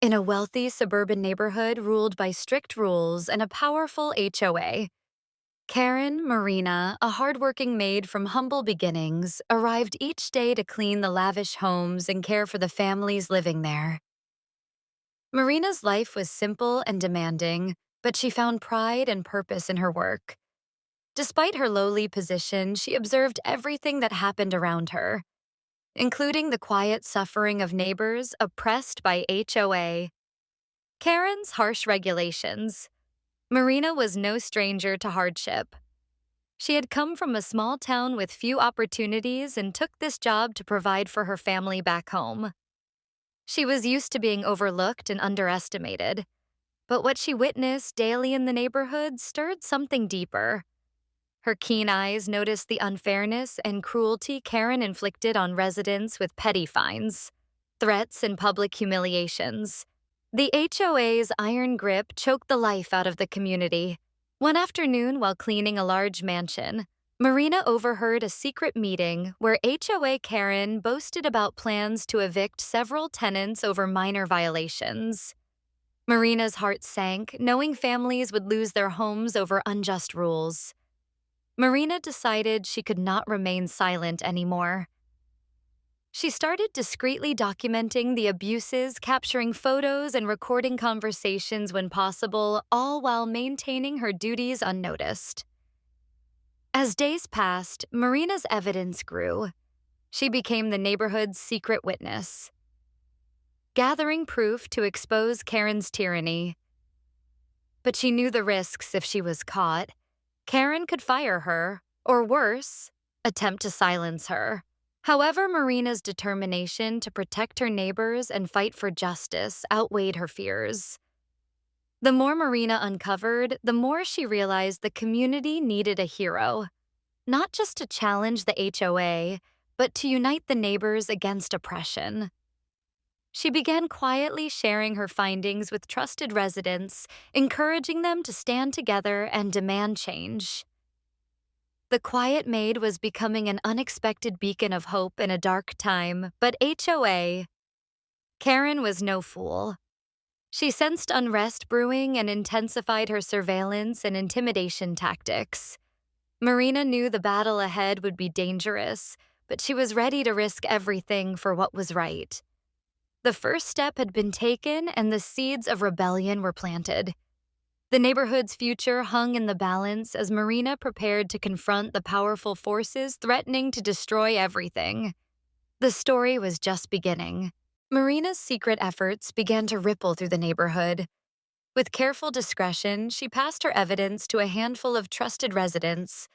in a wealthy suburban neighborhood ruled by strict rules and a powerful HOA. Karen, Marina, a hardworking maid from humble beginnings, arrived each day to clean the lavish homes and care for the families living there. Marina's life was simple and demanding, but she found pride and purpose in her work. Despite her lowly position, she observed everything that happened around her, including the quiet suffering of neighbors oppressed by HOA. Karen's harsh regulations. Marina was no stranger to hardship. She had come from a small town with few opportunities and took this job to provide for her family back home. She was used to being overlooked and underestimated, but what she witnessed daily in the neighborhood stirred something deeper. Her keen eyes noticed the unfairness and cruelty Karen inflicted on residents with petty fines, threats, and public humiliations. The HOA's iron grip choked the life out of the community. One afternoon, while cleaning a large mansion, Marina overheard a secret meeting where HOA Karen boasted about plans to evict several tenants over minor violations. Marina's heart sank, knowing families would lose their homes over unjust rules. Marina decided she could not remain silent anymore. She started discreetly documenting the abuses, capturing photos and recording conversations when possible, all while maintaining her duties unnoticed. As days passed, Marina's evidence grew. She became the neighborhood's secret witness, gathering proof to expose Karen's tyranny. But she knew the risks if she was caught. Karen could fire her, or worse, attempt to silence her. However, Marina's determination to protect her neighbors and fight for justice outweighed her fears. The more Marina uncovered, the more she realized the community needed a hero, not just to challenge the HOA, but to unite the neighbors against oppression. She began quietly sharing her findings with trusted residents, encouraging them to stand together and demand change. The quiet maid was becoming an unexpected beacon of hope in a dark time, but HOA. Karen was no fool. She sensed unrest brewing and intensified her surveillance and intimidation tactics. Marina knew the battle ahead would be dangerous, but she was ready to risk everything for what was right. The first step had been taken, and the seeds of rebellion were planted. The neighborhood's future hung in the balance as Marina prepared to confront the powerful forces threatening to destroy everything. The story was just beginning. Marina's secret efforts began to ripple through the neighborhood. With careful discretion, she passed her evidence to a handful of trusted residents,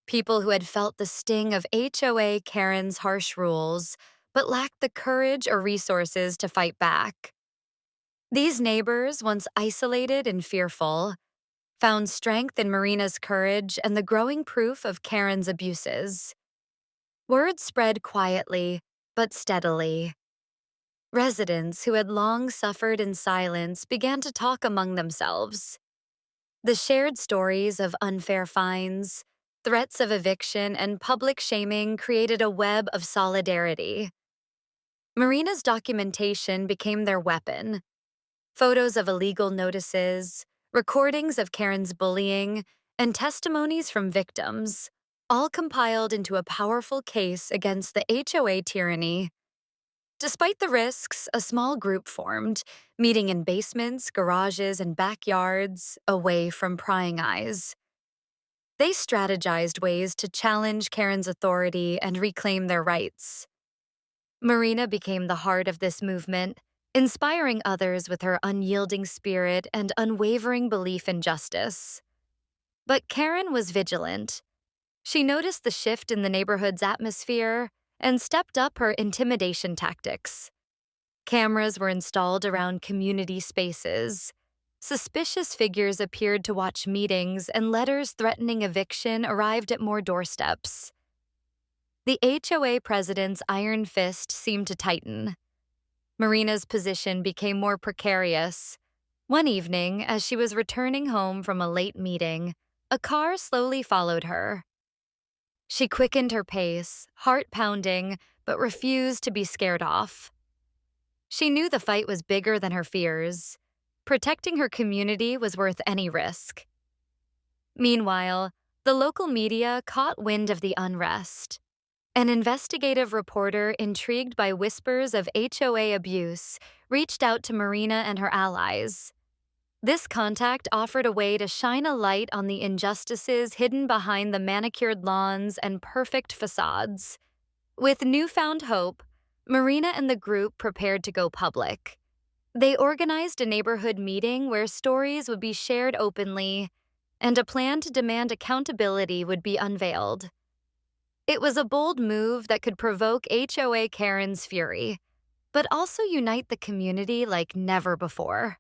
people who had felt the sting of HOA Karen's harsh rules, but lacked the courage or resources to fight back. These neighbors, once isolated and fearful, found strength in Marina's courage and the growing proof of Karen's abuses. Word spread quietly, but steadily. Residents who had long suffered in silence began to talk among themselves. The shared stories of unfair fines, threats of eviction, and public shaming created a web of solidarity. Marina's documentation became their weapon. Photos of illegal notices, recordings of Karen's bullying, and testimonies from victims, all compiled into a powerful case against the HOA tyranny. Despite the risks, a small group formed, meeting in basements, garages, and backyards, away from prying eyes. They strategized ways to challenge Karen's authority and reclaim their rights. Marina became the heart of this movement, inspiring others with her unyielding spirit and unwavering belief in justice. But Karen was vigilant. She noticed the shift in the neighborhood's atmosphere and stepped up her intimidation tactics. Cameras were installed around community spaces. Suspicious figures appeared to watch meetings, and letters threatening eviction arrived at more doorsteps. The HOA president's iron fist seemed to tighten. Marina's position became more precarious. One evening, as she was returning home from a late meeting, a car slowly followed her. She quickened her pace, heart pounding, but refused to be scared off. She knew the fight was bigger than her fears. Protecting her community was worth any risk. Meanwhile, the local media caught wind of the unrest. An investigative reporter, intrigued by whispers of HOA abuse, reached out to Marina and her allies. This contact offered a way to shine a light on the injustices hidden behind the manicured lawns and perfect facades. With newfound hope, Marina and the group prepared to go public. They organized a neighborhood meeting where stories would be shared openly, and a plan to demand accountability would be unveiled. It was a bold move that could provoke HOA Karen's fury, but also unite the community like never before.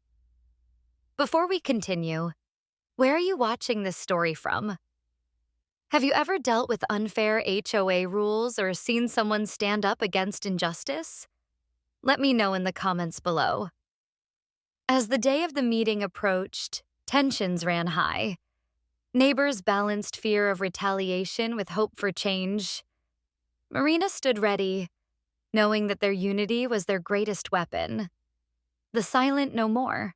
Before we continue, where are you watching this story from? Have you ever dealt with unfair HOA rules or seen someone stand up against injustice? Let me know in the comments below. As the day of the meeting approached, tensions ran high. Neighbors balanced fear of retaliation with hope for change. Marina stood ready, knowing that their unity was their greatest weapon. The silent no more.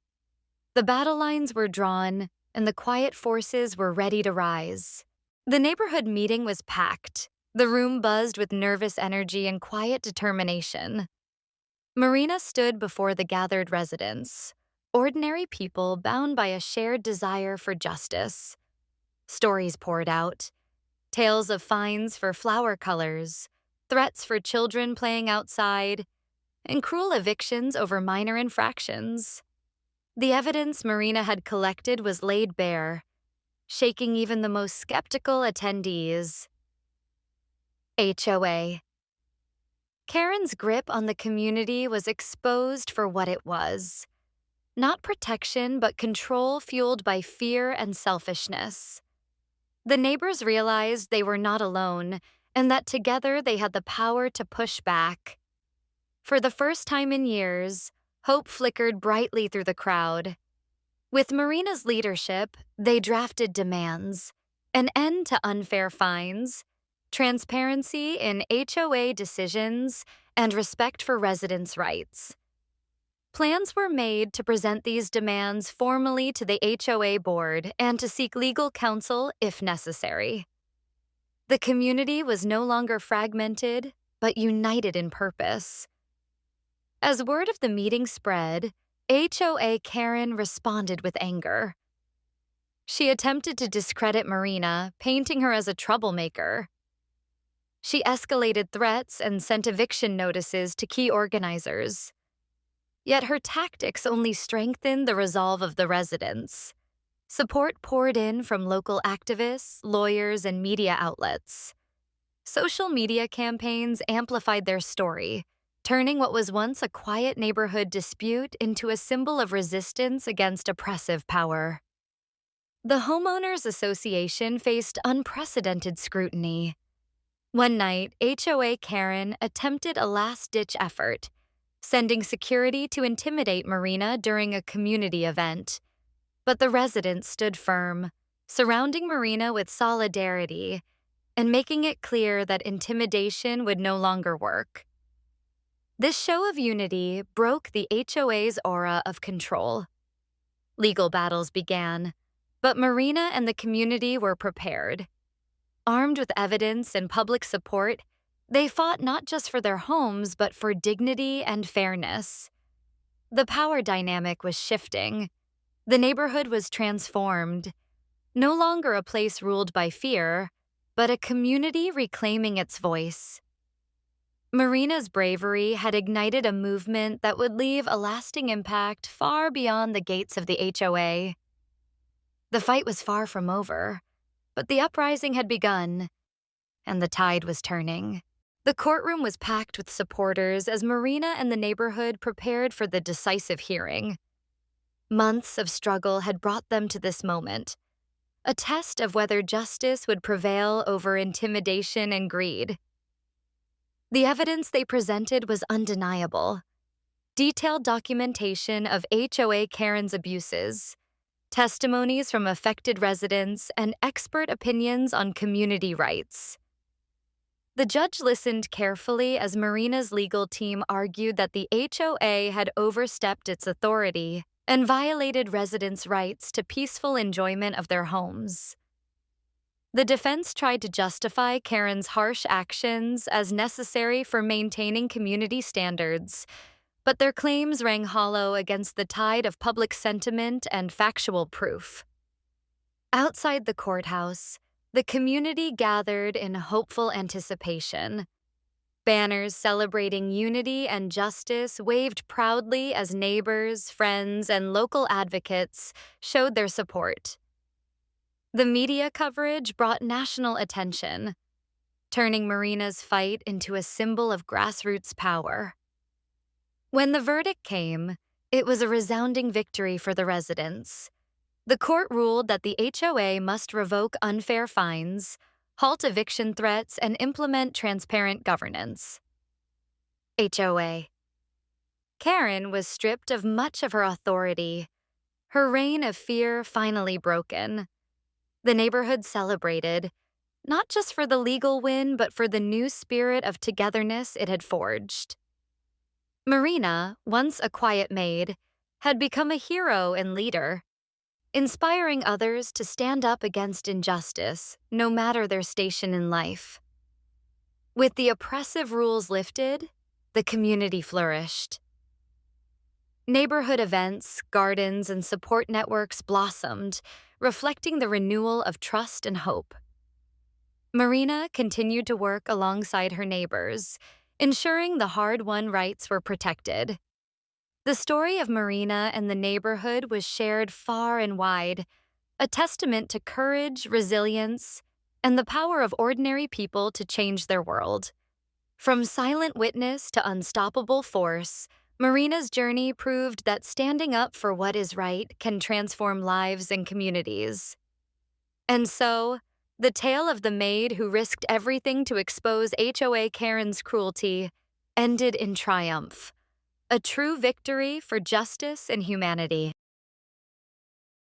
The battle lines were drawn, and the quiet forces were ready to rise. The neighborhood meeting was packed. The room buzzed with nervous energy and quiet determination. Marina stood before the gathered residents, ordinary people bound by a shared desire for justice. Stories poured out, tales of fines for flower colors, threats for children playing outside, and cruel evictions over minor infractions. The evidence Marina had collected was laid bare, shaking even the most skeptical attendees. HOA. Karen's grip on the community was exposed for what it was. Not protection, but control fueled by fear and selfishness. The neighbors realized they were not alone, and that together they had the power to push back. For the first time in years, hope flickered brightly through the crowd. With Marina's leadership, they drafted demands: an end to unfair fines, transparency in HOA decisions, and respect for residents' rights. Plans were made to present these demands formally to the HOA board and to seek legal counsel if necessary. The community was no longer fragmented, but united in purpose. As word of the meeting spread, HOA Karen responded with anger. She attempted to discredit Marina, painting her as a troublemaker. She escalated threats and sent eviction notices to key organizers. Yet her tactics only strengthened the resolve of the residents. Support poured in from local activists, lawyers, and media outlets. Social media campaigns amplified their story, turning what was once a quiet neighborhood dispute into a symbol of resistance against oppressive power. The Homeowners Association faced unprecedented scrutiny. One night, HOA Karen attempted a last-ditch effort, sending security to intimidate Marina during a community event. But the residents stood firm, surrounding Marina with solidarity and making it clear that intimidation would no longer work. This show of unity broke the HOA's aura of control. Legal battles began, but Marina and the community were prepared. Armed with evidence and public support, they fought not just for their homes, but for dignity and fairness. The power dynamic was shifting. The neighborhood was transformed, no longer a place ruled by fear, but a community reclaiming its voice. Marina's bravery had ignited a movement that would leave a lasting impact far beyond the gates of the HOA. The fight was far from over, but the uprising had begun, and the tide was turning. The courtroom was packed with supporters as Marina and the neighborhood prepared for the decisive hearing. Months of struggle had brought them to this moment, a test of whether justice would prevail over intimidation and greed. The evidence they presented was undeniable. Detailed documentation of HOA Karen's abuses, testimonies from affected residents, and expert opinions on community rights. The judge listened carefully as Marina's legal team argued that the HOA had overstepped its authority and violated residents' rights to peaceful enjoyment of their homes. The defense tried to justify Karen's harsh actions as necessary for maintaining community standards, but their claims rang hollow against the tide of public sentiment and factual proof. Outside the courthouse, the community gathered in hopeful anticipation. Banners celebrating unity and justice waved proudly as neighbors, friends, and local advocates showed their support. The media coverage brought national attention, turning Marina's fight into a symbol of grassroots power. When the verdict came, it was a resounding victory for the residents. The court ruled that the HOA must revoke unfair fines, halt eviction threats, and implement transparent governance. HOA. Karen was stripped of much of her authority, her reign of fear finally broken. The neighborhood celebrated, not just for the legal win, but for the new spirit of togetherness it had forged. Marina, once a quiet maid, had become a hero and leader, inspiring others to stand up against injustice, no matter their station in life. With the oppressive rules lifted, the community flourished. Neighborhood events, gardens, and support networks blossomed, reflecting the renewal of trust and hope. Marina continued to work alongside her neighbors, ensuring the hard-won rights were protected. The story of Marina and the neighborhood was shared far and wide, a testament to courage, resilience, and the power of ordinary people to change their world. From silent witness to unstoppable force, Marina's journey proved that standing up for what is right can transform lives and communities. And so, the tale of the maid who risked everything to expose HOA Karen's cruelty ended in triumph, a true victory for justice and humanity.